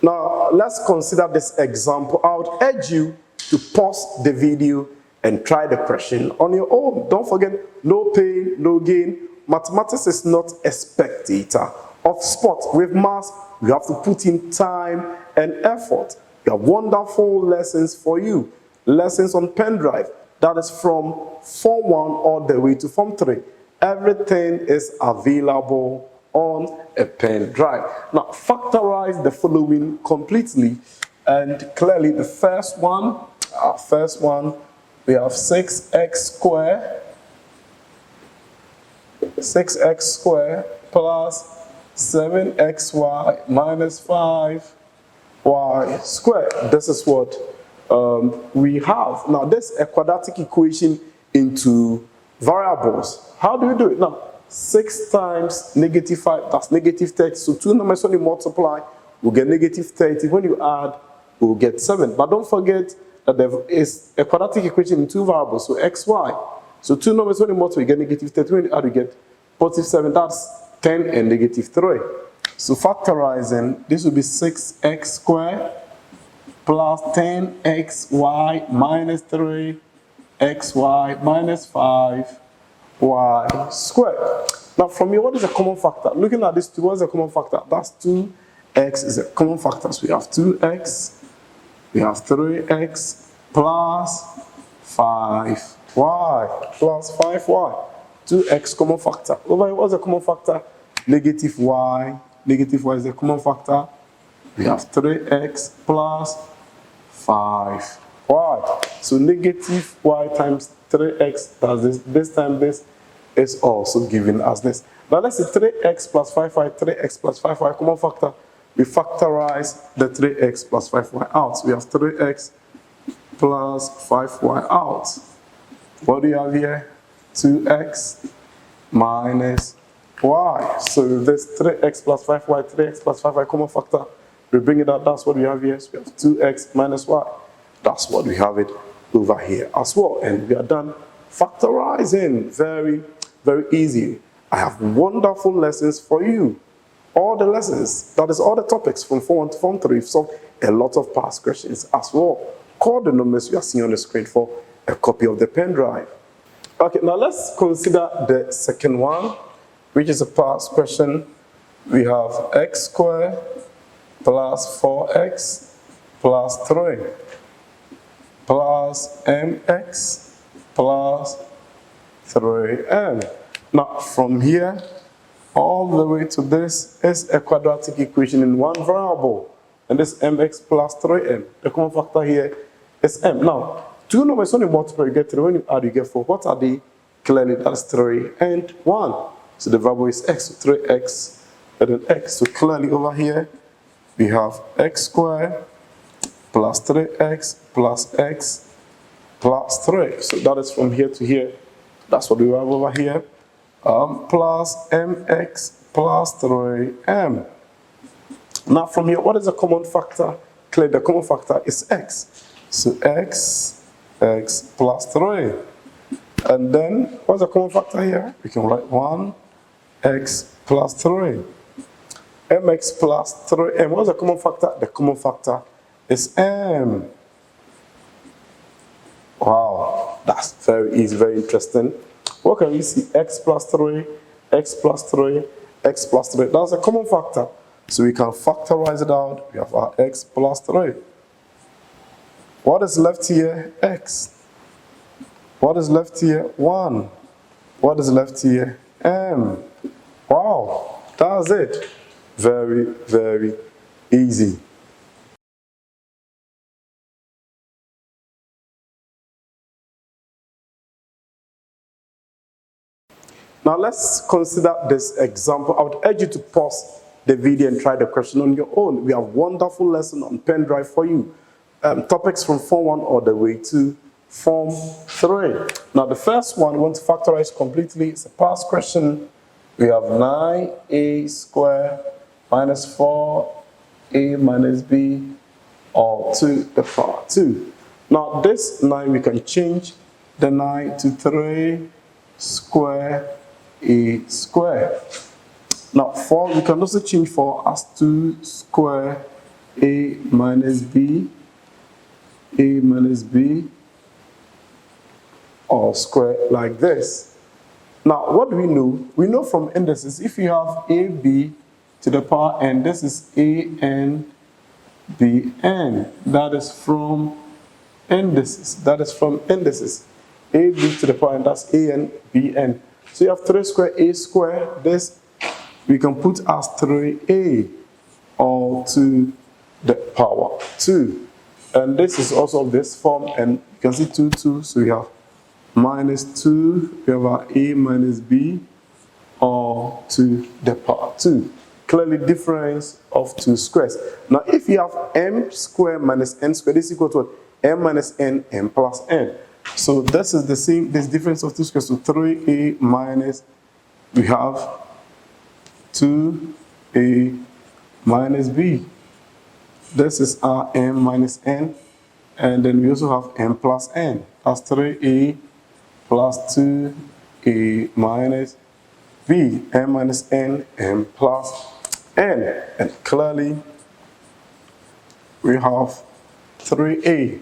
Now, let's consider this example. I would urge you to pause the video and try the question on your own. Don't forget, no pain, no gain. Mathematics is not a spectator of sport. With maths, you have to put in time and effort. We have wonderful lessons for you. Lessons on pen drive. That is from Form 1 all the way to Form 3. Everything is available on a pen drive. Now, factorize the following completely. And clearly, the first one, we have 6x squared. 6x squared plus 7xy minus 5y squared. This is what we have. Now, this is a quadratic equation into variables. How do you do it? Now, 6 times negative 5, that's negative 30. So two numbers when you multiply, we'll get negative 30. When you add, we'll get 7. But don't forget that there is a quadratic equation in two variables, so xy. So two numbers when you multiply, you get negative 30. When you add, you get positive 7. That's 10 and negative 3. So factorizing, this will be 6x squared plus 10xy minus 3xy minus 5y squared. Now from here, what is a common factor? Looking at this, what is a common factor? That's 2x is a common factor. So we have 2x, we have 3x plus 5y plus 5y. 2x common factor. Over here, what's a common factor? Negative y. Negative y is a common factor. We have 3x plus 5y. So negative y times 3x, that's this. This time this is also given as this. Now let's say 3x plus 5y, 3x plus 5y, common factor. We factorize the 3x plus 5y out. So we have 3x plus 5y out. What do you have here? 2x minus y. So this 3x plus 5y, 3x plus 5y common factor. We bring it out, that's what we have here. So we have 2x minus y. That's what we have it over here as well. And we are done factorizing. Very, very easy. I have wonderful lessons for you. All the lessons, that is all the topics from Form 1 to Form 3. We've solved a lot of past questions as well. Call the numbers you are seeing on the screen for a copy of the pen drive. Okay, now let's consider the second one, which is a past question. We have x squared plus 4x plus 3 plus mx plus 3m. Now, from here all the way to this is a quadratic equation in one variable, and this mx plus 3m. The common factor here is m. Now, two numbers when you multiply, you get 3. When you add, you get 4. What are they? Clearly, that's 3 and 1. So the variable is x, so 3x and then x. So clearly over here, we have x squared plus 3x plus x plus 3. So that is from here to here. That's what we have over here. Plus mx plus 3m. Now from here, what is the common factor? Clearly, the common factor is x. So x plus 3. And then, what's the common factor here? We can write 1x plus 3. mx plus 3m. What's the common factor? The common factor is m. Wow, that's very easy, very interesting. What can we see? X plus 3, x plus 3, x plus 3. That's a common factor. So we can factorize it out. We have our x plus 3. What is left here? X. What is left here? 1. What is left here? M. Wow, that's it. Very, very easy. Now let's consider this example. I would urge you to pause the video and try the question on your own. We have a wonderful lesson on pen drive for you. Topics from Form 1 all the way to Form 3. Now the first one, we want to factorize completely. It's a past question. We have 9a squared minus 4a minus b all to the power 2. Now this 9, we can change the 9 to 3 square a square. Now 4, we can also change 4 as 2 square a minus b, all squared like this. Now, what do we know? We know from indices, if you have ab to the power n, this is an bn. That is from indices. ab to the power n, that's an bn. So you have 3 squared a squared. This we can put as 3a all to the power 2. And this is also of this form, and you can see 2, 2, so we have minus 2, we have our a minus b all to the power 2. Clearly difference of 2 squares. Now if you have m squared minus n squared, this is equal to what? M minus n, m plus n. So this is the same, this difference of 2 squares. So 3a minus, we have 2a minus b. This is our m minus n, and then we also have m plus n. That's 3a plus 2a minus b, m minus n, m plus n. And clearly we have 3a.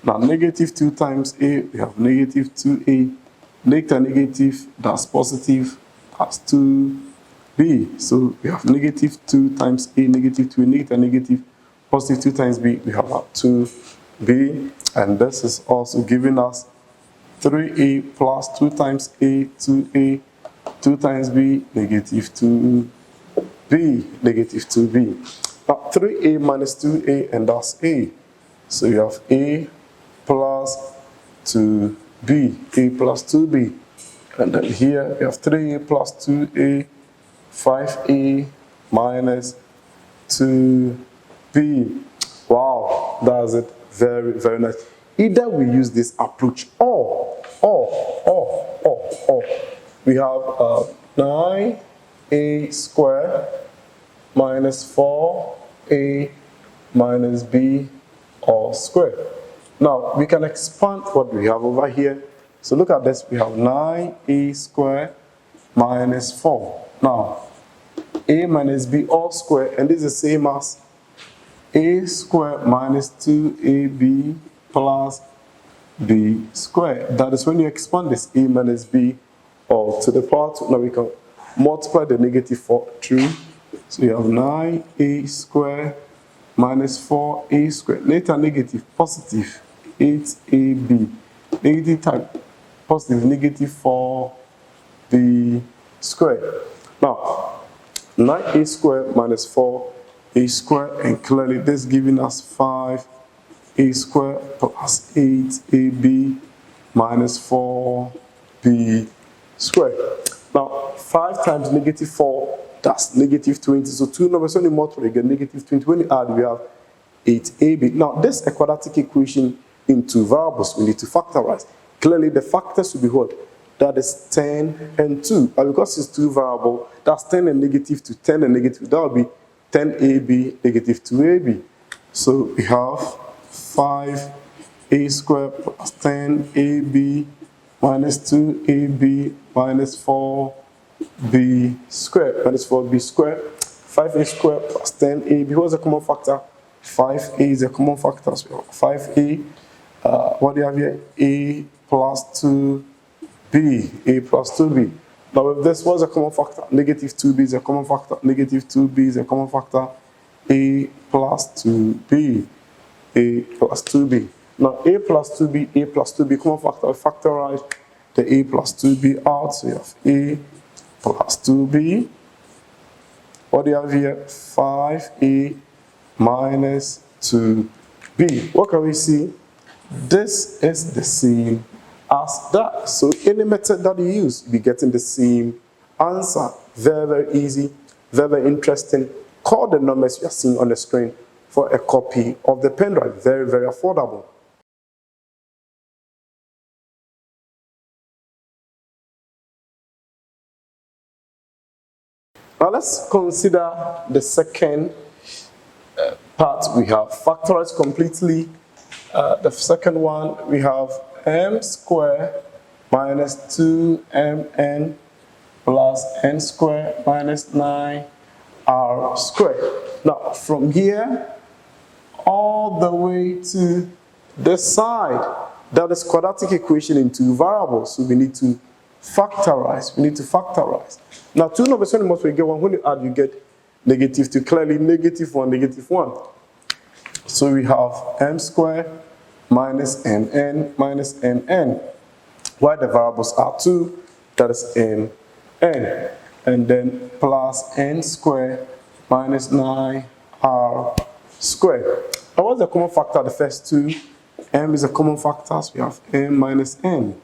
Now negative 2 times a, we have negative 2a. Negative, that's positive, that's 2b. So we have negative 2 times a, negative 2a, negative, positive 2 times b, we have 2b. And this is also giving us 3a plus 2 times a, 2a, 2 times b, negative 2b, negative 2b. Now 3a minus 2a, and that's a. So you have a plus 2b, a plus 2b. And then here we have 3a plus 2a, 5a minus 2b. Wow, that's it. Very, very nice. Either we use this approach or we have 9a squared minus 4a minus b all squared. Now we can expand what we have over here. So look at this, we have 9a squared minus 4. Now a minus b all squared, and this is the same as a squared minus 2ab plus b squared. That is when you expand this a minus b all to the power 2. Now we can multiply the negative 4 through. So you have 9a squared minus 4a squared. Later negative, positive 8ab. Negative type, positive, negative 4b squared. Now 9a squared minus 4a squared, and clearly this giving us 5a squared plus 8ab minus 4b squared. Now 5 times negative 4, that's negative 20. So two numbers, when you multiply, you get negative 20. When you add, we have 8ab. Now this is a quadratic equation in 2 variables. We need to factorize. Clearly the factors will be what? That is 10 and 2. But because it's 2 variable, that's 10 and negative 2, 10 and negative 2. That will be 10ab, negative 2ab. So we have 5a squared plus 10ab minus 2ab minus 4b squared, minus 4b squared. 5a squared plus 10ab. What's the common factor? 5a is a common factor. So we have 5a. What do you have here? A plus 2b. A plus 2b. Now with this, what's a common factor? Negative 2b is a common factor. Negative 2b is a common factor. A plus 2b. A plus 2b. Now a plus 2b, a plus 2b, common factor. We factorize the a plus 2b out. So you have a plus 2b. What do you have here? 5a minus 2b. What can we see? This is the same as that. So any method that you use, you'll be getting the same answer. Very, very easy, very, very interesting. Call the numbers you are seeing on the screen for a copy of the pen drive. Very, very affordable. Now let's consider the second part. We have factorized completely. The second one, we have m squared minus 2mn plus n squared minus 9r squared. Now from here, all the way to this side. That is quadratic equation in two variables, so we need to factorize. We need to factorize. Now, two numbers, when you multiply, you get one. When you add, you get negative 2. Clearly, negative 1, negative 1. So we have m squared minus mn minus mn. Why the variables are 2, that is mn. And then plus n squared minus 9r squared. Now, what's the common factor of the first two? M is a common factor, so we have m minus n.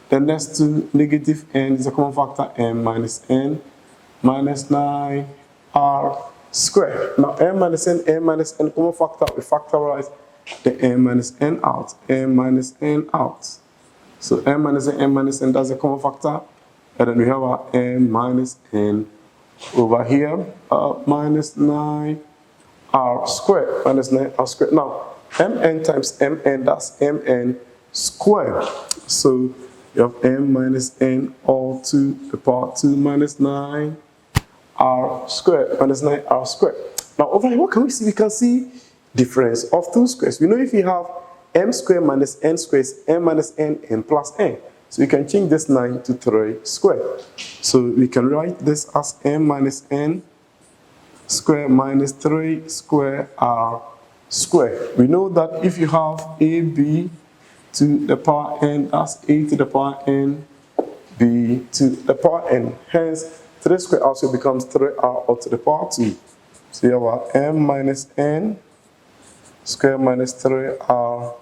The next two, negative n is a common factor, m minus n minus 9r squared. Now, m minus n common factor, we factorize the m minus n out, m minus n out. So m minus n, that's a common factor. And then we have our m minus n over here, minus 9r squared, minus 9r squared. Now, mn times mn, that's mn squared. So you have m minus n all to the power 2 minus 9r squared, minus 9r squared. Now over here, what can we see? We can see difference of two squares. We know if you have m squared minus n squared is m minus n plus n. So we can change this 9 to 3 squared. So we can write this as m minus n squared minus 3 square r squared. We know that if you have ab to the power n, that's a to the power n, b to the power n. Hence, 3 squared also becomes 3r or to the power 2. So you have our m minus n squared minus 3r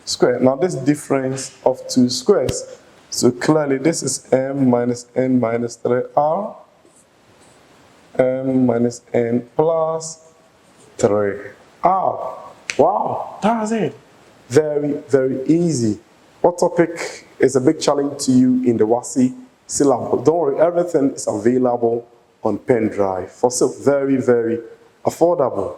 squared. Now this difference of two squares. So clearly this is m minus n minus 3r, m minus n plus 3r. Wow, that's it. Very, very easy. What topic is a big challenge to you in the WASI syllabus? Don't worry, everything is available on pen drive for so very, very affordable.